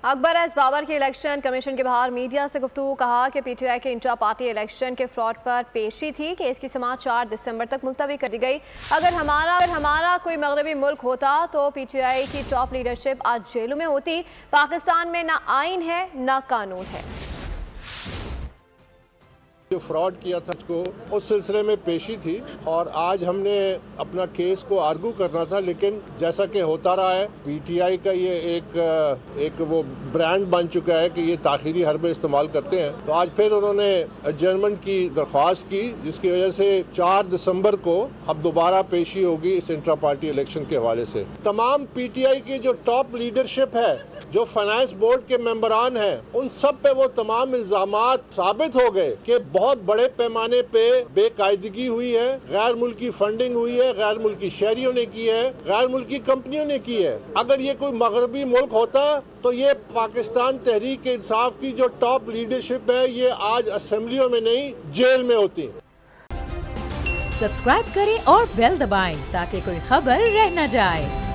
Akbar S Babar के election commission के बाहर मीडिया से गुफ्तगू, कहा कि पीटीआई के इंट्रा पार्टी इलेक्शन के फ्रॉड पर पेशी थी कि इसकी समाअत 4 दिसंबर तक मुलतवी कर दी गई। अगर हमारा कोई मगरबी मुल्क होता तो पीटीआई की टॉप लीडरशिप आज जेलों में होती। पाकिस्तान में ना आइन है ना कानून है। जो फ्रॉड किया था उसको उस सिलसिले में पेशी थी और आज हमने अपना केस को आर्गू करना था, लेकिन जैसा कि होता रहा है पीटीआई का ये एक वो ब्रांड बन चुका है कि ये ताखीरी हरबे इस्तेमाल करते हैं। तो आज फिर उन्होंने एडजर्नमेंट की दरख्वास्त की, जिसकी वजह से 4 दिसंबर को अब दोबारा पेशी होगी इस इंट्रा पार्टी इलेक्शन के हवाले से। तमाम पीटीआई की जो टॉप लीडरशिप है, जो फाइनेंस बोर्ड के मेंबरान हैं, उन सब पे वो तमाम इल्जामात साबित हो गए कि बहुत बड़े पैमाने पे बेकायदगी हुई है, गैर मुल्की फंडिंग हुई है, गैर मुल्की शहरियों ने की है, गैर मुल्की कंपनियों ने की है। अगर ये कोई मगरबी मुल्क होता तो ये पाकिस्तान तहरीक इंसाफ की जो टॉप लीडरशिप है ये आज असेंबलियों में नहीं जेल में होती। सब्सक्राइब करें और बेल दबाएं ताकि कोई खबर रह न जाए।